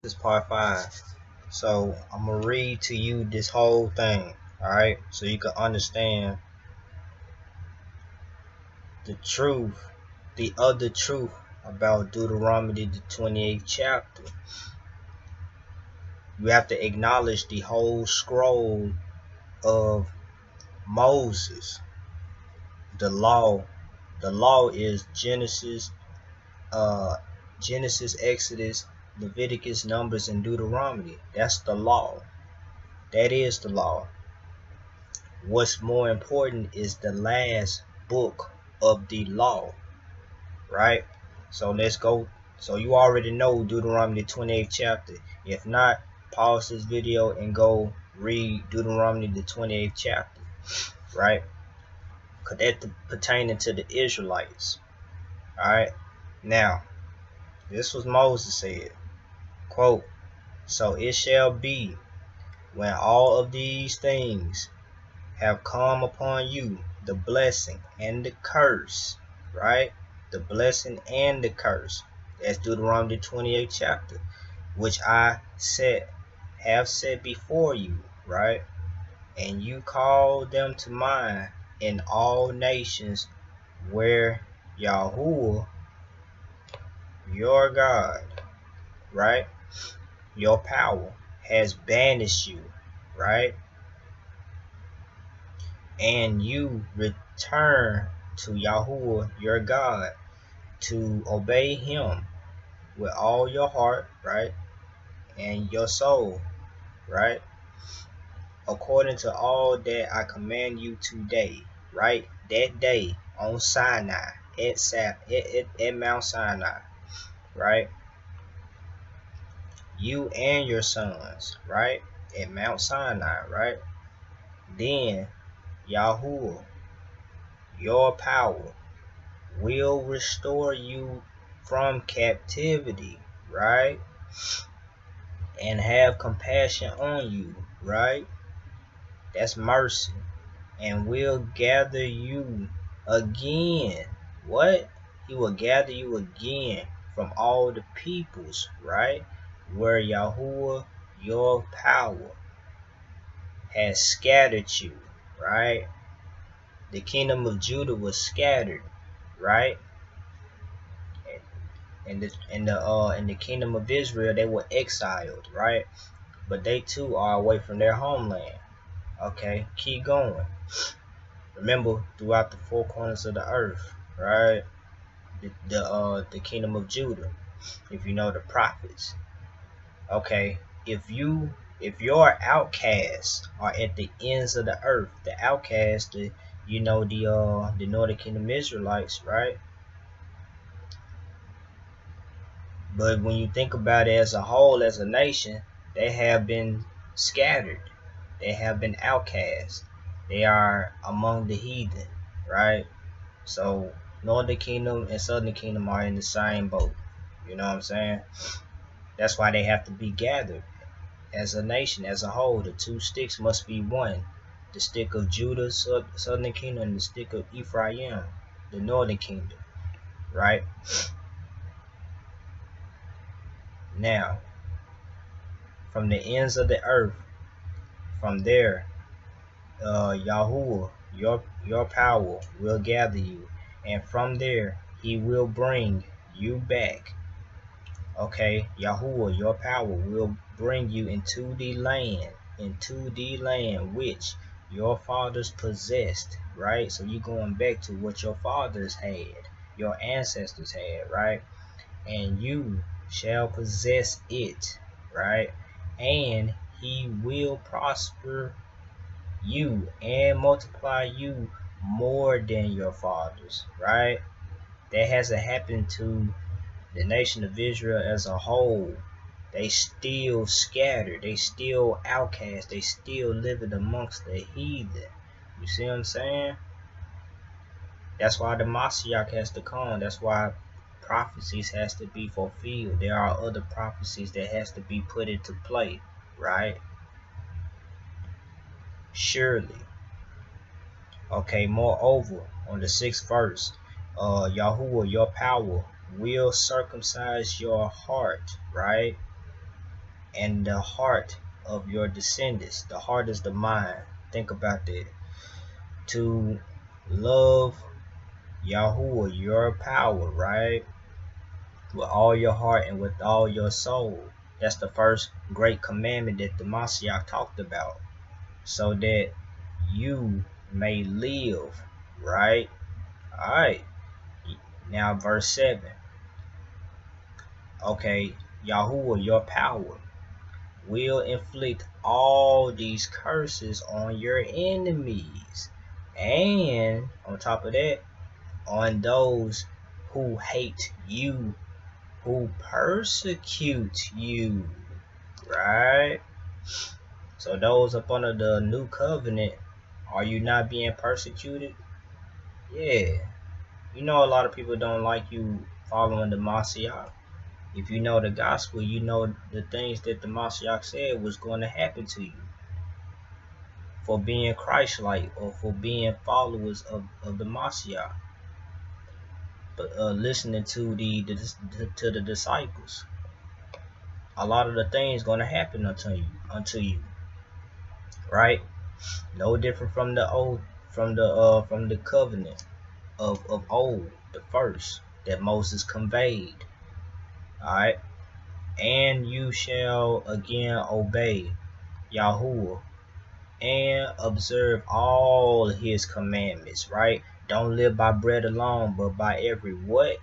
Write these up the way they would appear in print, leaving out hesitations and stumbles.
This is part 5. So I'm gonna read to you this whole thing, alright? So you can understand the truth, the other truth about Deuteronomy, the 28th chapter. You have to acknowledge the whole scroll of Moses. The law. The law is Genesis, Exodus, Leviticus, Numbers, and Deuteronomy. That's the law. That is the law. What's more important is the last book of the law, right? So let's go. So you already know Deuteronomy 28th chapter. If not, pause this video and go read Deuteronomy the 28th chapter, right? Because that's pertaining to the Israelites. Alright. Now, this was Moses said. Quote, so it shall be when all of these things have come upon you, the blessing and the curse, right? The blessing and the curse. That's Deuteronomy 28th chapter, which I have said before you, right? And you call them to mind in all nations where Yahuwah, your God, right? Your power has banished you, right? And you return to Yahuwah your God to obey him with all your heart, right? And your soul, right? According to all that I command you today, right? That day on Sinai, at Mount Sinai, right? You and your sons, right? At Mount Sinai, right? Then Yahuwah, your power, will restore you from captivity, right? And have compassion on you, right? That's mercy. And will gather you again. What? He will gather you again from all the peoples, right? Where Yahuwah, your power, has scattered you, right? The kingdom of Judah was scattered, right? In the kingdom of Israel, they were exiled, right? But they too are away from their homeland. Okay, keep going. Remember, throughout the four corners of the earth, right? The kingdom of Judah. If you know the prophets, okay. If your outcasts are at the ends of the earth, the outcasts, the northern kingdom Israelites, right? But when you think about it as a whole, as a nation, they have been scattered. They have been outcast. They are among the heathen, right? So Northern Kingdom and Southern Kingdom are in the same boat. You know what I'm saying? That's why they have to be gathered as a nation, as a whole. The two sticks must be one. The stick of Judah, Southern Kingdom, and the stick of Ephraim, the Northern Kingdom, right? Now, from the ends of the earth, from there, Yahuwah, your power will gather you, and from there he will bring you back. Okay, Yahuwah, your power will bring you into the land which your fathers possessed, right? So you're going back to what your fathers had, your ancestors had, right? And you shall possess it, right? And he will prosper you and multiply you more than your fathers, right? That hasn't happened to the nation of Israel as a whole. They still scattered, they still outcast, they still living amongst the heathen. You see what I'm saying? That's why the Mashiach has to come. That's why prophecies has to be fulfilled. There are other prophecies that has to be put into play, right? Surely. Okay, moreover, on the 6th verse, Yahuwah, your power, will circumcise your heart, right? and the heart of your descendants. The heart is the mind. Think about that. To love Yahuwah, your power, right? With all your heart and with all your soul. That's the first great commandment that the Mashiach talked about. So that you may live, right? Alright. Now verse 7. Okay, Yahuwah, your power, will inflict all these curses on your enemies. And on top of that, on those who hate you, who persecute you. Right? So those up under the new covenant, are you not being persecuted? Yeah. You know a lot of people don't like you following the Mashiach. If you know the gospel, you know the things that the Mashiach said was going to happen to you for being Christ-like or for being followers of the Mashiach. But listening to the disciples, a lot of the things going to happen unto you, right? No different from the old, from the covenant of old, the first that Moses conveyed. All right, and you shall again obey Yahuwah and observe all his commandments, right? Don't live by bread alone, but by every what?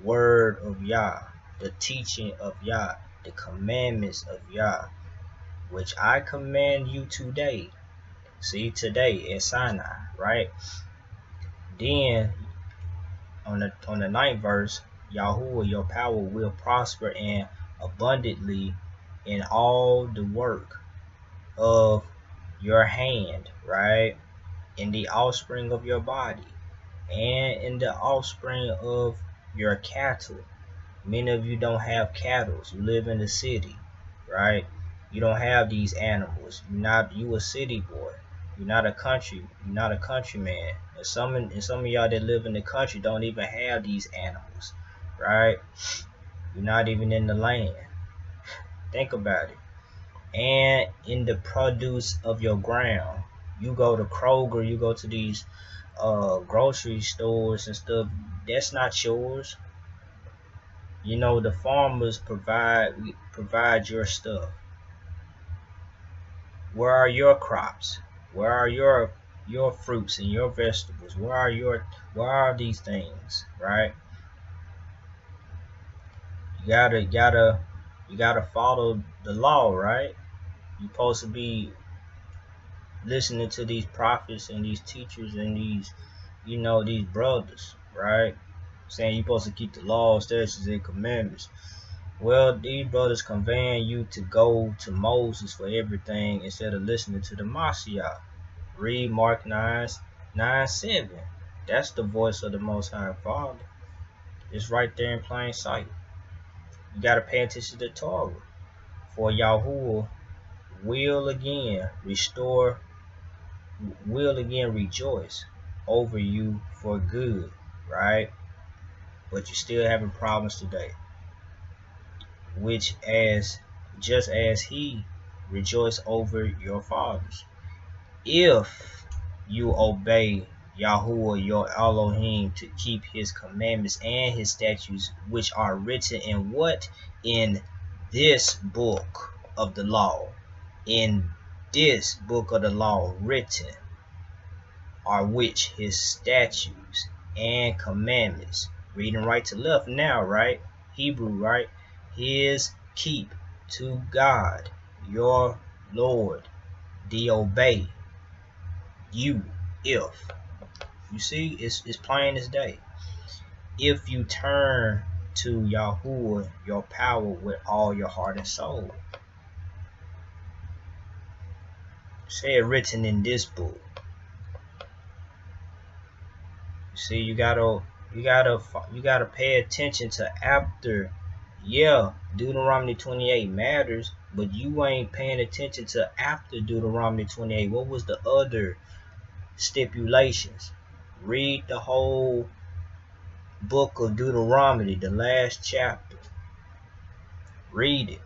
Word of Yah, the teaching of Yah, the commandments of Yah, which I command you today. See, today at Sinai, right? Then on the ninth verse, Yahuwah, your power will prosper and abundantly in all the work of your hand, right? In the offspring of your body and in the offspring of your cattle. Many of you don't have cattle. You live in the city, right? You don't have these animals. You a city boy. You're not a countryman. And some of y'all that live in the country don't even have these animals, right? You're not even in the land. Think about it. And in the produce of your ground. You go to Kroger, you go to these grocery stores and stuff. That's not yours. You know, the farmers provide your stuff. Where are your crops? Where are your fruits and your vegetables? Where are these things, right? You gotta follow the law, right? You're supposed to be listening to these prophets and these teachers and these brothers, right? Saying you're supposed to keep the law, statutes, and commandments. Well, these brothers conveying you to go to Moses for everything instead of listening to the Mashiach. Read Mark 9:7. That's the voice of the Most High Father. It's right there in plain sight. You got to pay attention to the Torah. For Yahuwah will again rejoice over you for good, right? But you're still having problems today. Which just as he rejoiced over your fathers. If you obey Yahuwah your Elohim to keep his commandments and his statutes, which are written in what? In this book of the law. In this book of the law written are which his statutes and commandments. Reading right to left now, right? Hebrew, right? His keep to God, your Lord, the obey you, if you see, it's plain as day. If you turn to Yahuwah your power with all your heart and soul. Say it written in this book. You see, you gotta pay attention to after. Yeah, Deuteronomy 28 matters, but you ain't paying attention to after Deuteronomy 28. What was the other stipulations? Read the whole book of Deuteronomy, the last chapter. Read it.